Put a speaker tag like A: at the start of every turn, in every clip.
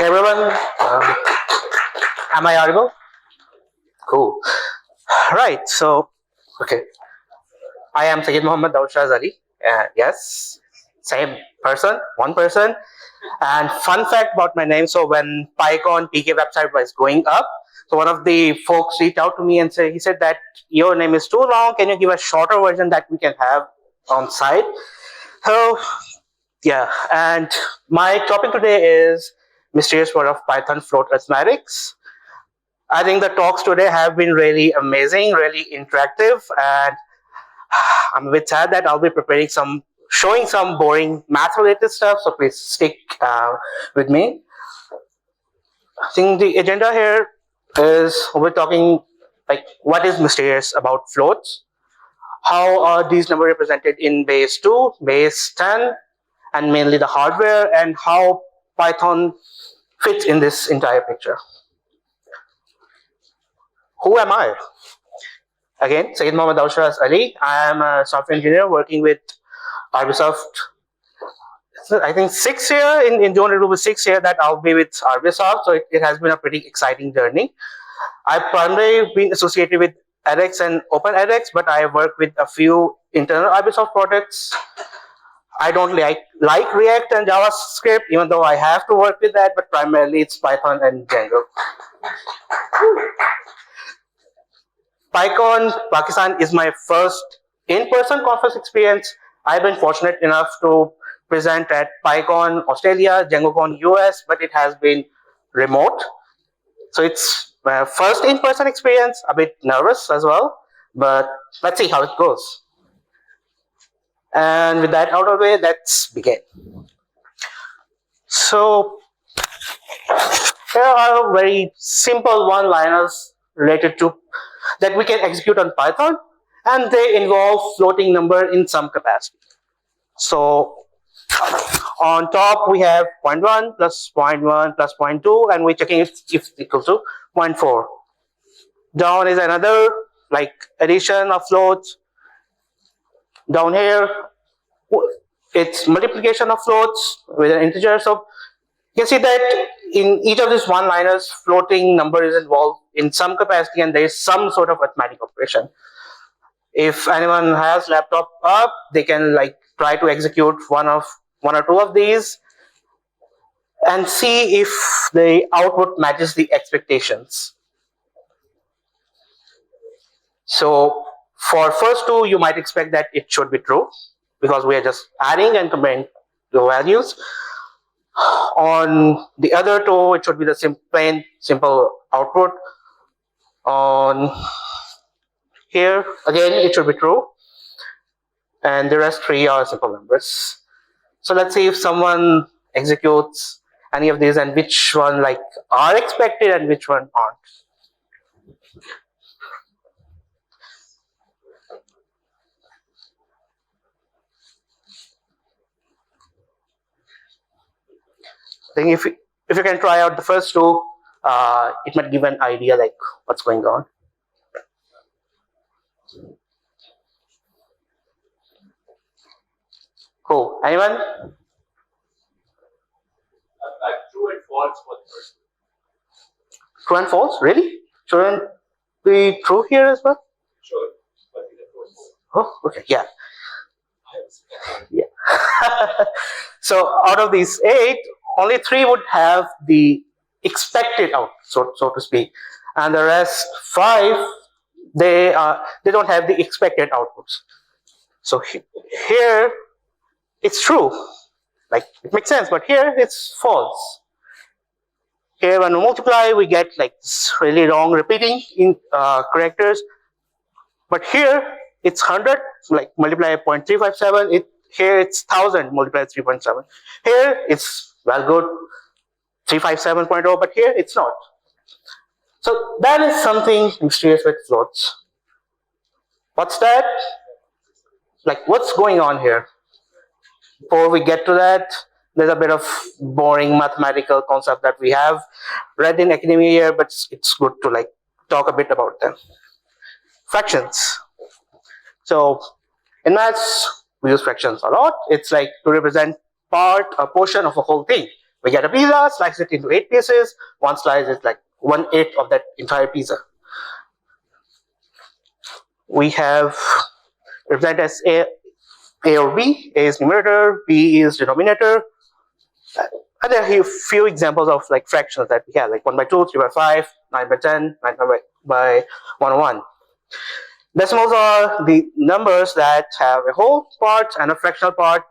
A: everyone. Am I audible? Cool. Right. So, okay. I am Syed Dawoud Sheraz. Yes, same person, one person. And fun fact about my name. So when Pycon PK website was going up, so one of the folks reached out to me and he said that your name is too long. Can you give a shorter version that we can have on site? So yeah, and my topic today is mysterious world of Python float arithmetics. I think the talks today have been really amazing, really interactive, and I'm a bit sad that I'll be showing some boring math-related stuff. So please stick with me. I think the agenda here is we're talking like what is mysterious about floats, how are these numbers represented in base 2, base 10, and mainly the hardware, and how Python fits in this entire picture. Who am I? Again, Syed Dawoud Sheraz. I am a software engineer working with Arbisoft. I think 6 year in June it will be 6 year that I'll be with Arbisoft. So it has been a pretty exciting journey. I've primarily been associated with edX and OpenEdX, but I work with a few internal Arbisoft projects. I don't like React and JavaScript, even though I have to work with that, but primarily it's Python and Django. Pycon Pakistan is my first in-person conference experience. I've been fortunate enough to present at Pycon Australia, DjangoCon US, but it has been remote. So it's my first in-person experience, a bit nervous as well, but let's see how it goes. And with that out of the way, let's begin. So here are very simple one-liners related to that we can execute on Python, and they involve floating number in some capacity. So on top we have 0.1 plus 0.1 plus 0.2, and we're checking if it's equal to 0.4. Down is another like addition of floats. Down here it's multiplication of floats with an integer. So you can see that in each of these one-liners, floating number is involved in some capacity, and there is some sort of arithmetic operation. If anyone has laptop up, they can like try to execute one or two of these and see if the output matches the expectations. So for first two, you might expect that it should be true because we are just adding and comparing the values. On the other two, it should be the simple output. On here, again, it should be true. And the rest three are simple numbers. So let's see if someone executes any of these and which one like are expected and which one aren't. I think if you can try out the first two, it might give an idea like what's going on. Cool. Anyone?
B: True and false for the first.
A: True and false? Really? Shouldn't be true here as well?
B: Sure. But false.
A: Oh, okay. Yeah. Yeah. So out of these 8, only 3 would have the expected out, so to speak, and the rest 5 they don't have the expected outputs. So here it's true, like it makes sense, but here it's false. Here when we multiply, we get like this really long repeating in characters, but here it's 100, like multiply 0.357. Here it's 1000 multiplied 3.7. Here it's well good 357.0, but here it's not. So that is something mysterious with floats. What's that? Like what's going on here? Before we get to that, there's a bit of boring mathematical concept that we have read in academia here, but it's good to like talk a bit about them. Fractions. So in maths, we use fractions a lot. It's like to represent a portion of a whole thing we get a pizza, slice it into 8 pieces. One slice is like 1/8 of that entire pizza. We have represented as A or B. A is numerator, B is denominator. And there are a few examples of like fractions that we have, like 1/2, 3/5, 9/10, 9/101. Decimals are the numbers that have a whole part and a fractional part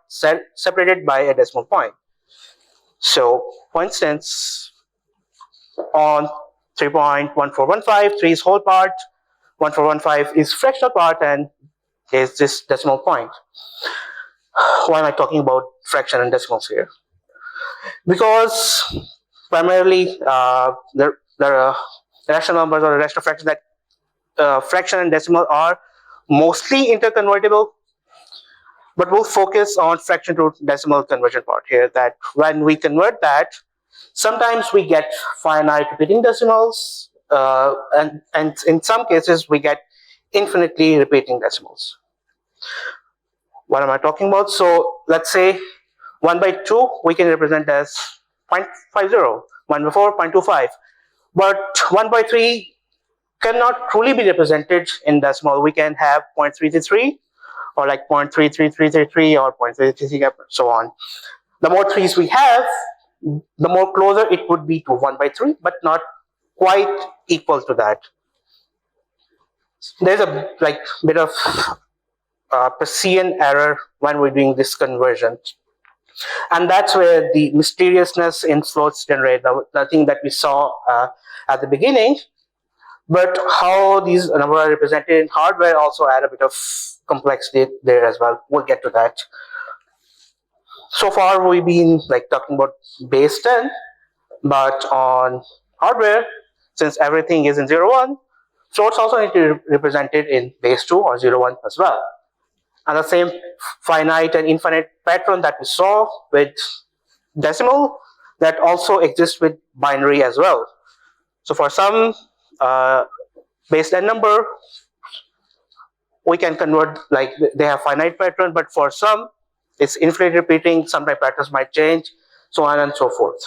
A: separated by a decimal point. So, for instance, on 3.1415, 3 is whole part, 1415 is fractional part, and is this decimal point. Why am I talking about fraction and decimals here? Because primarily there are rational numbers or rational fractions that fraction and decimal are mostly interconvertible, but we'll focus on fraction to decimal conversion part here, that when we convert that, sometimes we get finite repeating decimals, and in some cases we get infinitely repeating decimals. What am I talking about? So let's say 1/2 we can represent as 0.50, 1/4 0.25, but 1/3 cannot truly be represented in decimal. We can have 0.333 or like 0.33333 or 0.333, so on. The more threes we have, the more closer it would be to 1/3, but not quite equal to that. There's a like bit of Persian error when we're doing this conversion, and that's where the mysteriousness in floats generate, the thing that we saw at the beginning. But how these numbers are represented in hardware also add a bit of complexity there as well. We'll get to that. So far we've been like talking about base 10, but on hardware, since everything is in 0, 1, floats also need to be represented in base 2 or 0, 1 as well. And the same finite and infinite pattern that we saw with decimal, that also exists with binary as well. So for some base 10 number, we can convert, like they have finite pattern, but for some it's infinitely repeating, sometimes patterns might change, so on and so forth.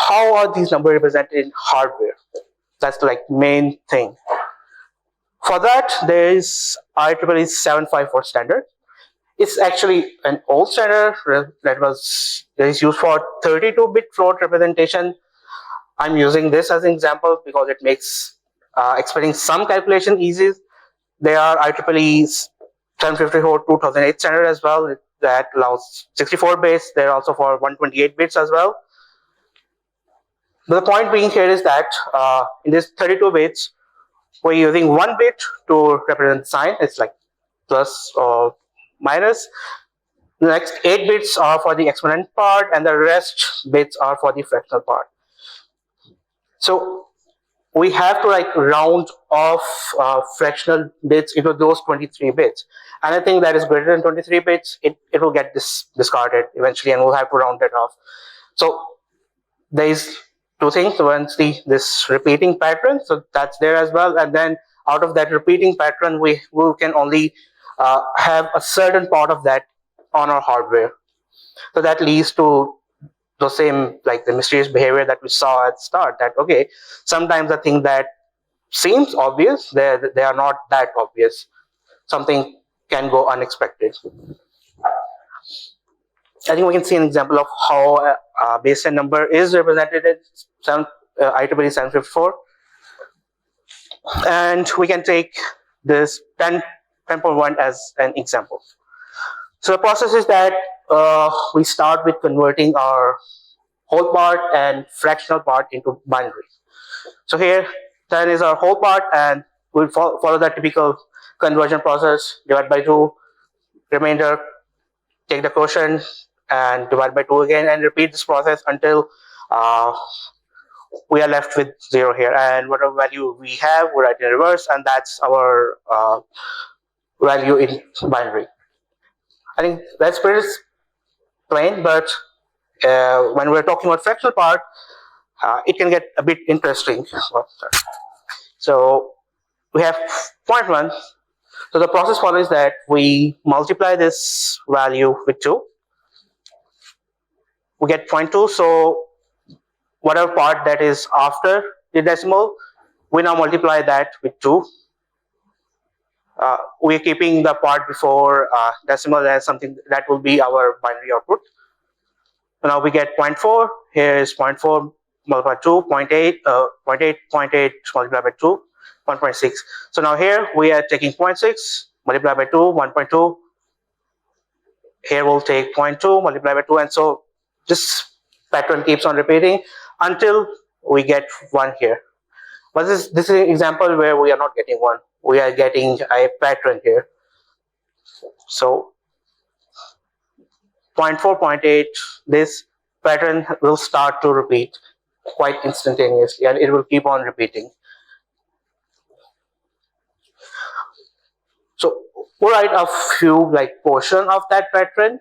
A: How are these numbers represented in hardware? That's the like main thing. For that, there is IEEE 754 standard. It's actually an old standard that is used for 32-bit float representation. I'm using this as an example because it makes explaining some calculation easy. There are IEEE 754 2008 standard as well that allows 64 bits. They're also for 128 bits as well. But the point being here is that in this 32 bits, we're using 1 bit to represent sign. It's like plus or minus. The next 8 bits are for the exponent part, and the rest bits are for the fractional part. So we have to like round off fractional bits into those 23 bits. Anything that is greater than 23 bits, it will get discarded eventually, and we'll have to round it off. So there is two things. One, this repeating pattern, so that's there as well, and then out of that repeating pattern, we can only have a certain part of that on our hardware. So that leads to the same, like the mysterious behavior that we saw at the start, that okay, sometimes the thing that seems obvious, they are not that obvious. Something can go unexpected. I think we can see an example of how a base 10 number is represented in IEEE 754. And we can take this 10.1 as an example. So the process is that we start with converting our whole part and fractional part into binary. So here 10 is our whole part, and we'll follow the typical conversion process: divide by 2, remainder, take the quotient and divide by 2 again, and repeat this process until we are left with 0 here, and whatever value we have, we write in reverse, and that's our value in binary. I think that's pretty plain, but when we're talking about fractional part, it can get a bit interesting. So we have 0.1. So the process follows that we multiply this value with 2, we get 0.2. So whatever part that is after the decimal, we now multiply that with 2. We're keeping the part before decimal as something that will be our binary output. So now we get 0.4. Here is 0.4 multiplied by 2, 0.8, 0.8 multiplied by 2, 1.6. So now here we are taking 0.6 multiplied by 2, 1.2. Here we'll take 0.2 multiplied by 2, and so this pattern keeps on repeating until we get 1 here. But this is an example where we are not getting 1. We are getting a pattern here. So 0.4, 0.8, this pattern will start to repeat quite instantaneously, and it will keep on repeating. So we'll write a few portion of that pattern,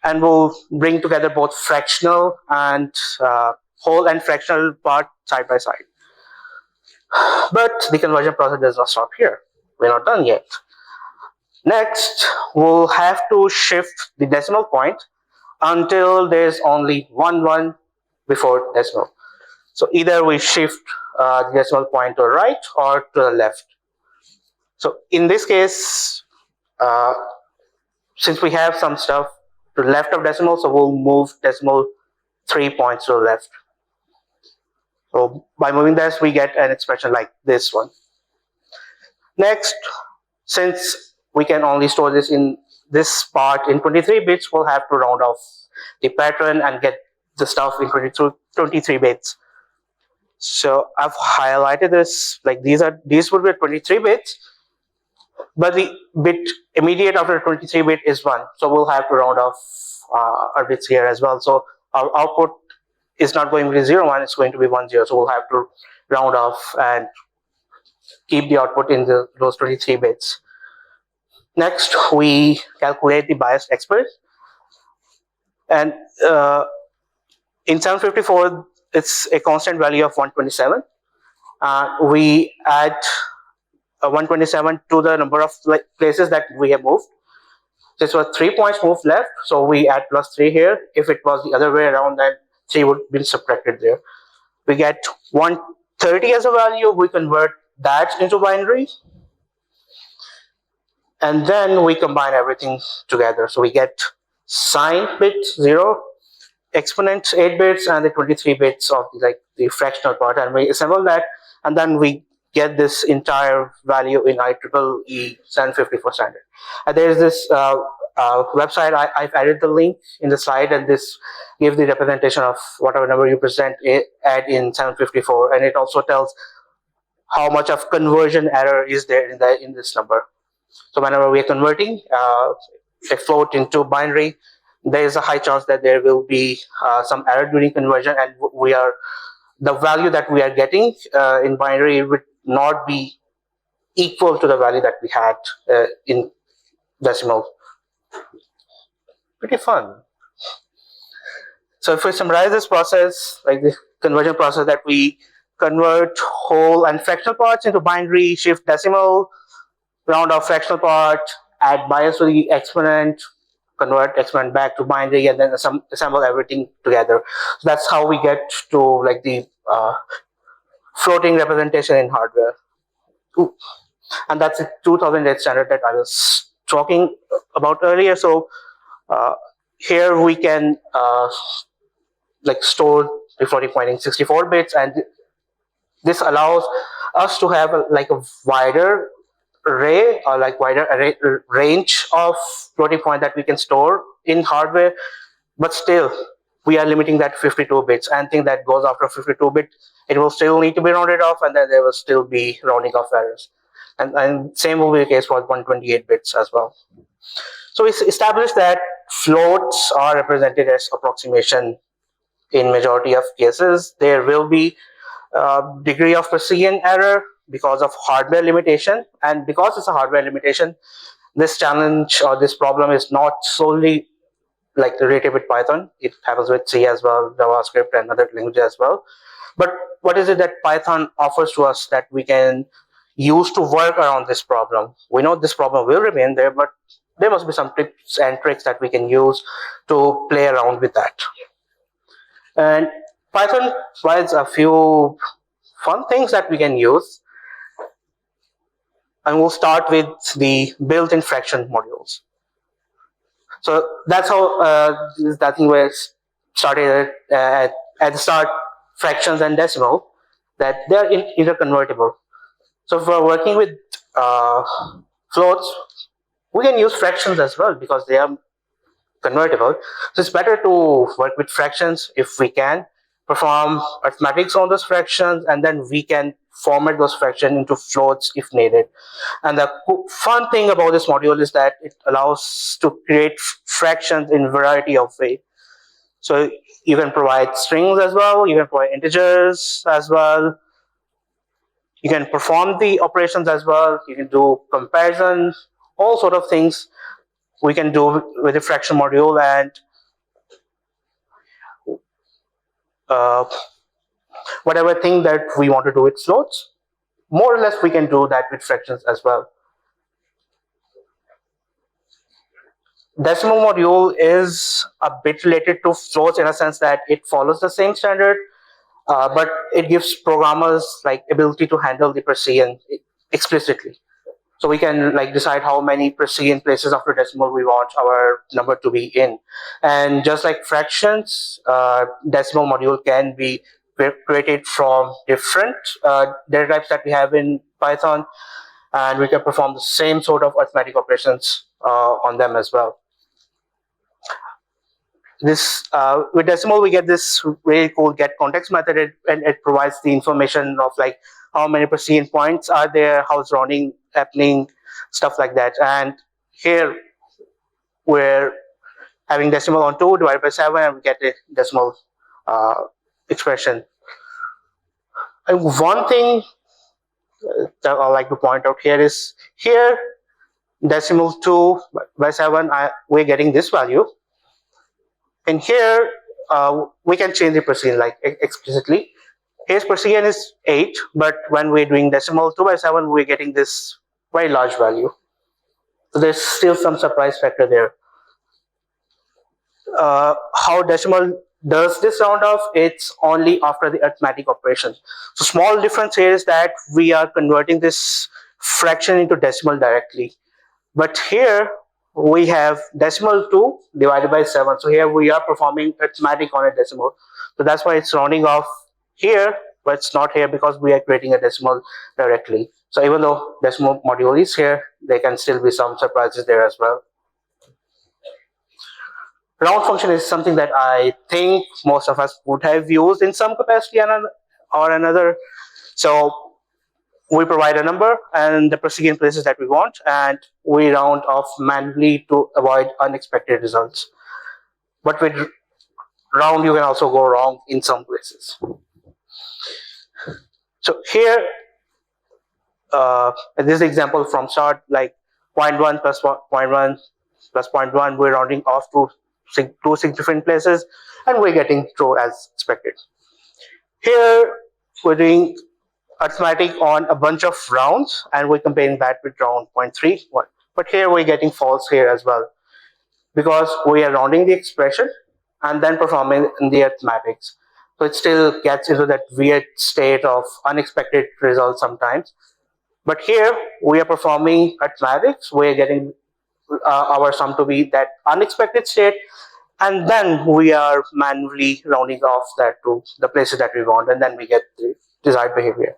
A: and we'll bring together both fractional and whole and fractional part side by side. But the conversion process does not stop here. We're not done yet. Next, we'll have to shift the decimal point until there's only 1 before decimal. So either we shift the decimal point to the right or to the left. So in this case, since we have some stuff to the left of decimal, so we'll move decimal 3 points to the left. So by moving this, we get an expression like this one. Next, since we can only store this in this part in 23 bits, we'll have to round off the pattern and get the stuff in 23 bits. So I've highlighted this, these would be 23 bits, but the bit immediate after 23 bit is 1. So we'll have to round off our bits here as well. So our output is not going to be 0, 1, it's going to be 1, 0. So we'll have to round off and keep the output in those 23 bits. Next, we calculate the biased express. And in 754, it's a constant value of 127. We add 127 to the number of places that we have moved. This was 3 points moved left, so we add +3 here. If it was the other way around, then 3 would be subtracted there. We get 130 as a value. We convert that into binary, and then we combine everything together. So we get sign bit 0, exponent 8 bits, and the 23 bits of the fractional part, and we assemble that, and then we get this entire value in IEEE 754 standard. And there's this website. I've added the link in the slide, and this gives the representation of whatever number you add in 754, and it also tells how much of conversion error is there in this number. So whenever we are converting a float into binary, there is a high chance that there will be some error during conversion, and the value that we are getting in binary would not be equal to the value that we had in decimal. Pretty fun. So if we summarize this process, the conversion process, that we convert whole and fractional parts into binary, shift decimal, round off fractional part, add bias to the exponent, convert exponent back to binary, and then assemble everything together. So that's how we get to the floating representation in hardware. Ooh. And that's the 2008 standard that I was talking about earlier. So here we can store the floating point in 64 bits, and this allows us to have a wider array or wider array range of floating point that we can store in hardware, but still we are limiting that 52 bits. Anything that goes after 52 bit, it will still need to be rounded off, and then there will still be rounding off errors. And same will be the case for 128 bits as well. So we established that floats are represented as approximation in majority of cases. There will be degree of precision error because of hardware limitation, and because it's a hardware limitation, this challenge or this problem is not solely related with Python. It happens with C as well, JavaScript, and other languages as well. But what is it that Python offers to us that we can use to work around this problem? We know this problem will remain there, but there must be some tips and tricks that we can use to play around with that. And Python provides a few fun things that we can use. And we'll start with the built-in fraction modules. So that's how that thing was started at the start, fractions and decimal, that they are interconvertible. So if we're working with floats, we can use fractions as well because they are convertible. So it's better to work with fractions if we can, perform arithmetics on those fractions, and then we can format those fractions into floats if needed. And the fun thing about this module is that it allows to create fractions in a variety of ways. So you can provide strings as well, you can provide integers as well, you can perform the operations as well, you can do comparisons, all sort of things we can do with the fraction module. And whatever thing that we want to do with floats, more or less we can do that with fractions as well. Decimal module is a bit related to floats in a sense that it follows the same standard, but it gives programmers like ability to handle the precision explicitly. So we can like decide how many precision places after decimal we want our number to be in. And just like fractions, decimal module can be created from different data types that we have in Python, and we can perform the same sort of arithmetic operations on them as well. This with decimal, we get this really cool get context method, and it provides the information of like how many precision points are there, how's rounding happening, stuff like that. And here we're having decimal on 2 divided by 7, and we get a decimal expression. And one thing that I like to point out here is here decimal 2 by 7, we're getting this value. And here we can change the precision like explicitly. Here's precision is 8, but when we're doing decimal 2 by 7, we're getting this very large value. So there's still some surprise factor there. How decimal does this round off? It's only after the arithmetic operation. So small difference here is that we are converting this fraction into decimal directly. But here we have decimal 2 divided by 7. So here we are performing arithmetic on a decimal. So that's why it's rounding off here, but it's not here because we are creating a decimal directly. So even though decimal module is here, there can still be some surprises there as well. Round function is something that I think most of us would have used in some capacity or another. So we provide a number and the precision places that we want, and we round off manually to avoid unexpected results. But with round, you can also go wrong in some places. So here, this is example from start, like 0.1 plus 0.1 plus 0.1, we're rounding off to two different places, and we're getting true as expected. Here, we're doing arithmetic on a bunch of rounds, and we're comparing that with round 0.3. But here we're getting false here as well, because we are rounding the expression and then performing in the arithmetics. So it still gets into that weird state of unexpected results sometimes. But here we are performing arithmetics, we're getting our sum to be that unexpected state, and then we are manually rounding off that to the places that we want, and then we get the desired behavior.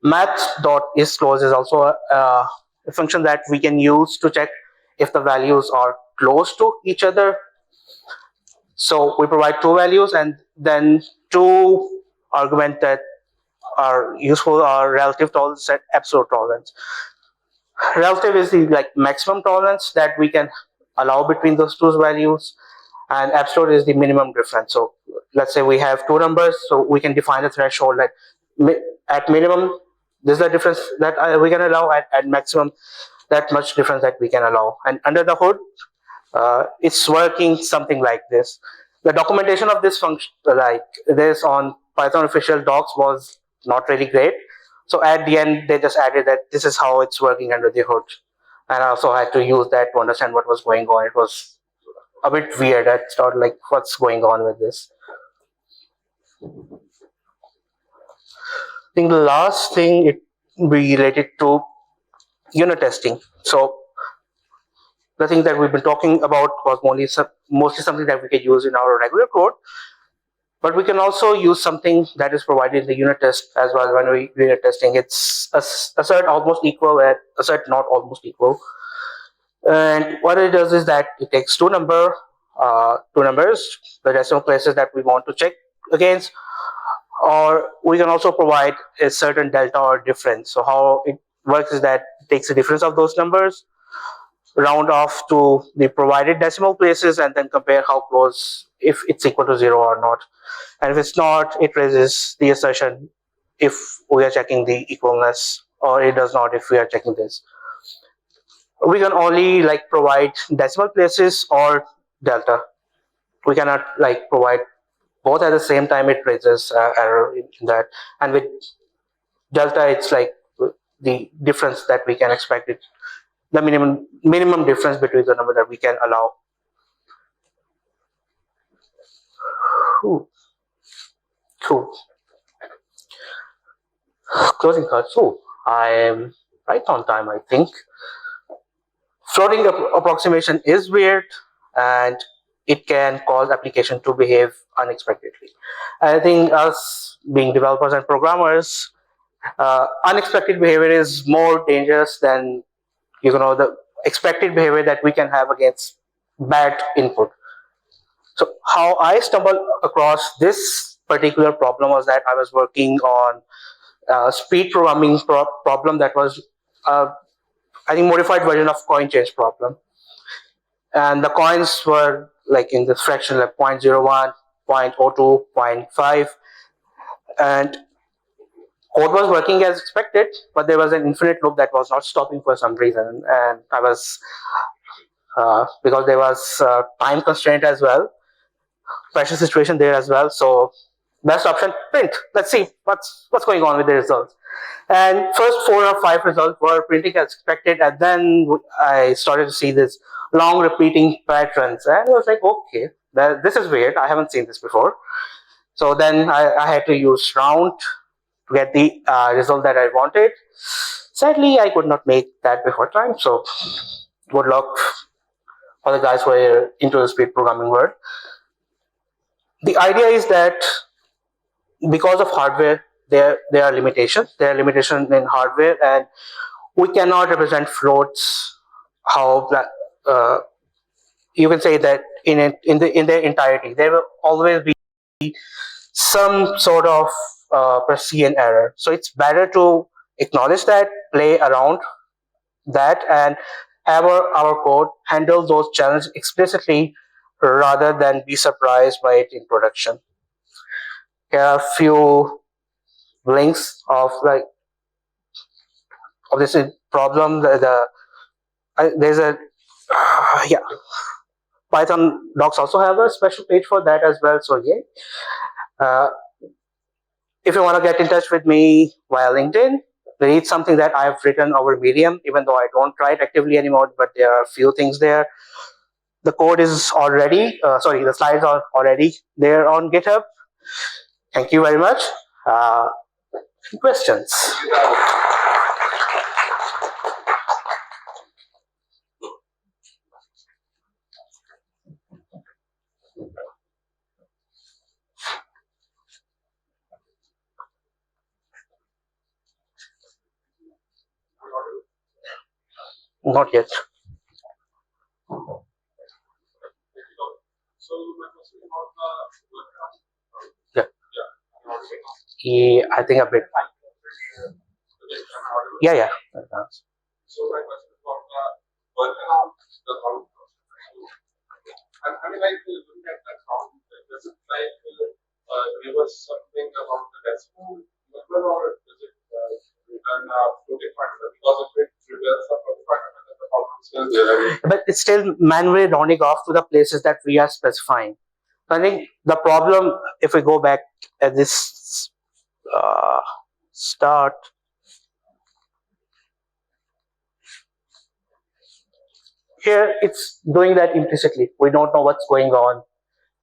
A: Math.isClose is also a function that we can use to check if the values are close to each other. So we provide two values and then two arguments that are useful are relative tolerance and absolute tolerance. Relative is the like maximum tolerance that we can allow between those two values, and absolute is the minimum difference. So let's say we have two numbers, so we can define a threshold that at minimum this is the difference that we can allow, at maximum that much difference that we can allow. And under the hood, it's working something like this. The documentation of this function, like this on Python official docs, was not really great. So at the end, they just added that this is how it's working under the hood. And I also had to use that to understand what was going on. It was a bit weird. I thought, like, what's going on with this? I think the last thing it related to unit testing. So the thing that we've been talking about was mostly something that we can use in our regular code, but we can also use something that is provided in the unit test as well. When we unit testing, it's assert almost equal and assert not almost equal. And what it does is that it takes two numbers, the decimal places that we want to check against, or we can also provide a certain delta or difference. So how it works is that it takes the difference of those numbers, round off to the provided decimal places, and then compare how close, if it's equal to 0 or not. And if it's not, it raises the assertion if we are checking the equalness, or it does not if we are checking this. We can only like provide decimal places or delta. We cannot like provide both at the same time. It raises error in that. And with delta, it's like the difference that we can expect, it the minimum difference between the number that we can allow. Cool. Closing card. So I am right on time, I think. Floating approximation is weird, and it can cause application to behave unexpectedly. I think us being developers and programmers, unexpected behavior is more dangerous than the expected behavior that we can have against bad input. So how I stumbled across this particular problem was that I was working on speed programming problem that was, I think, modified version of coin change problem. And the coins were like in this fraction, like 0.01, 0.02, 0.5. And code was working as expected, but there was an infinite loop that was not stopping for some reason. And I was, because there was time constraint as well, pressure situation there as well. So best option, print. Let's see what's going on with the results. And first 4 or 5 results were printing as expected, and then I started to see this long repeating patterns, and I was like, okay, this is weird. I haven't seen this before. So then I had to use round to get the result that I wanted. Sadly, I could not make that before time. So good luck for the guys who are into the speed programming world. The idea is that because of hardware, there are limitations. There are limitations in hardware, and we cannot represent floats. How you can say that in their entirety, there will always be some sort of Persian error. So it's better to acknowledge that, play around that, and have our code handle those challenges explicitly rather than be surprised by it in production. Here are a few links of this problem. There's a yeah. Python docs also have a special page for that as well. So yeah, if you want to get in touch with me via LinkedIn, read something that I've written over Medium, even though I don't write actively anymore, but there are a few things there. The code is already, the slides are already there on GitHub. Thank you very much. Questions? Not yet.
B: So my question about the workaround.
A: Yeah.
B: Yeah.
A: I think a bit. Yeah.
B: So my question is about the workaround, the round. I mean, like looking at that round, does it like give us something about the decimal number, or does it return a floating point number? Because if it returns a floating point number, then the problem is still there.
A: But it's still manually rounding off to the places that we are specifying. So I think the problem, if we go back at this start, Here, it's doing that implicitly. We don't know what's going on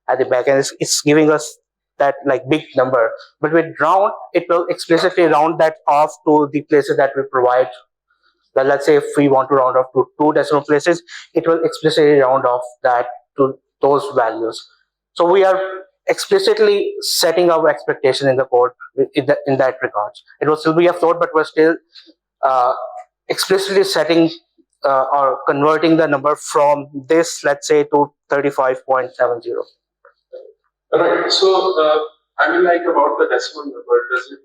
A: at the back end. It's giving us that like big number. But with round, it will explicitly round that off to the places that we provide. Well, let's say if we want to round off to 2 decimal places, it will explicitly round off that to those values. So we are explicitly setting our expectation in the code in that regards. It will still be a float, but we're still uh, explicitly setting or converting the number from this, let's say, to 35.70.
B: Right. So, I mean, like about the decimal number, does it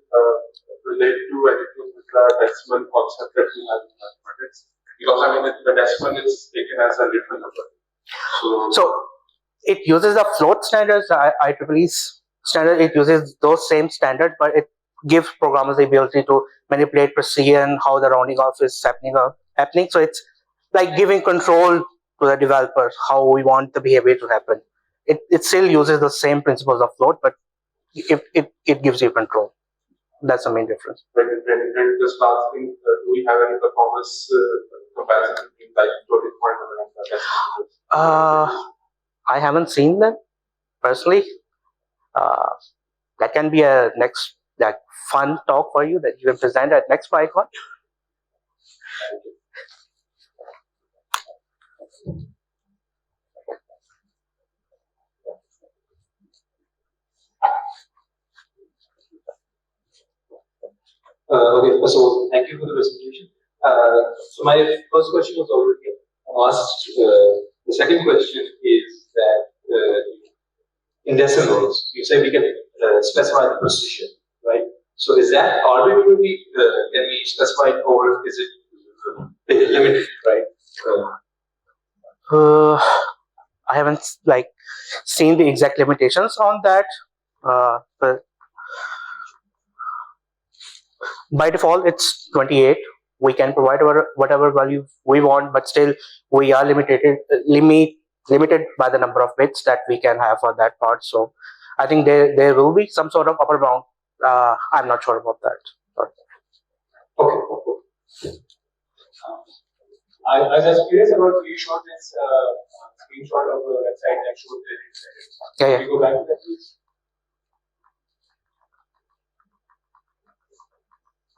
B: relate to anything with the decimal concept that we have in mathematics? Because I mean, the decimal is taken as a literal number.
A: So it uses the float standards, IEEE's standard. It uses those same standard, but it gives programmers the ability to manipulate precision, how the rounding off is happening. So it's like giving control to the developers how we want the behavior to happen. It still uses the same principles of float, but it gives you control. That's the main difference.
B: And just last thing, do we have any performance comparison between like floating point and the decimal?
A: I haven't seen that personally. That can be a next fun talk for you that you can present at next Pycon.
C: Okay, so thank you for the presentation. So my first question was already asked. The second question is that in decimals, you say we can specify the precision, right? So is that arbitrarily can be specified, or is it limited, right?
A: I haven't seen the exact limitations on that, but by default it's 28. We can provide whatever value we want, but still we are limited by the number of bits that we can have for that part. So I think there will be some sort of upper bound. I'm not sure about that.
C: Okay. I was curious about you showed this screenshot of the website that showed the
A: Yeah.
C: Can you go back to that, please?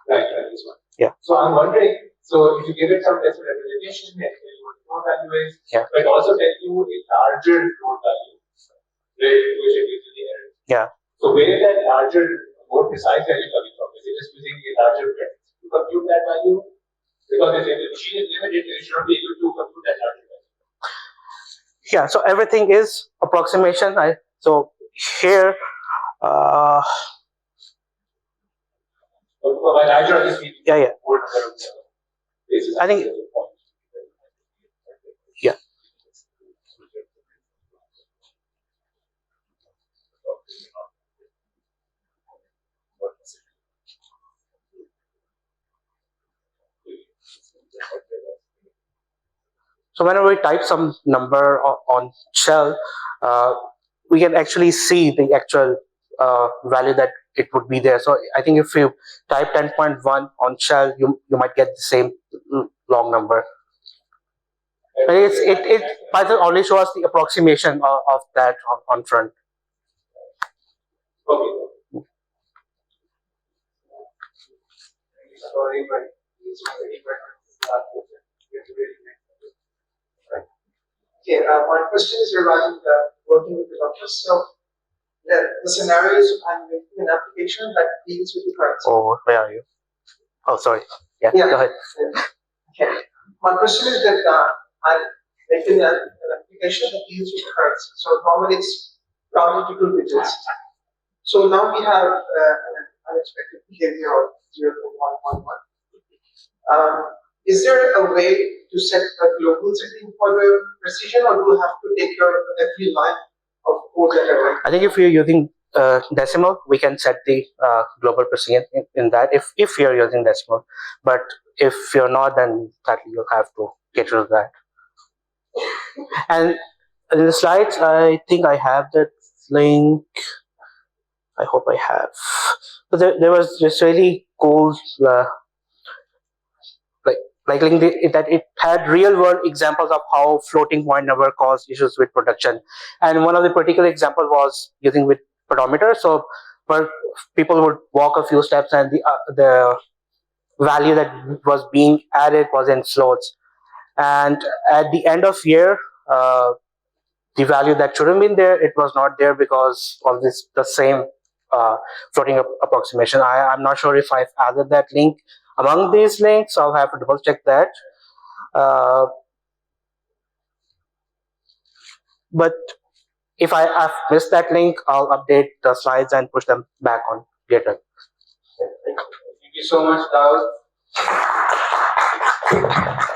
C: Right, this one.
A: Yeah.
C: So I'm wondering, so if you give it some decimal representation, it will know value is, but also tell you a larger node value, which it usually error.
A: Yeah.
C: So where is that larger, more precise value coming from? Is it just using a larger bit to compute that value? Because if the machine is limited, you should not be able to compute that larger value.
A: Yeah, so everything is approximation. So here, yeah. I think, yeah. So whenever we type some number on shell, we can actually see the actual value that it would be there. So I think if you type 10.1 on shell, you might get the same long number. But Python only shows the approximation of that on front.
C: Okay. Sorry, but okay, my question is regarding working with developers. So the scenario is I'm making an application that deals with the currency.
A: Oh, where are you? Oh, sorry. Yeah. Go ahead.
C: Okay. My question is that I'm making an application that deals with the currency. So normally it's rounded to 2 digits. So now we have an unexpected behavior of 0.111. Is there a way to set a global setting for the precision, or do you have to take care of every line of code that I write?
A: I think if you're using decimal, we can set the global precision in that if you're using decimal. But if you're not, then that you'll have to get rid of that. And in the slides, I think I have that link. I hope I have. But there was this really cool likely that it had real world examples of how floating point number caused issues with production. And one of the particular example was using with pedometer. So per, people would walk a few steps and the value that was being added was in floats. And at the end of year, the value that should have been there, it was not there because of this the same floating approximation. I'm not sure if I've added that link among these links. I'll have to double check that. Uh, but if I've missed that link, I'll update the slides and push them back on GitHub.
D: Thank you so much, Dawoud.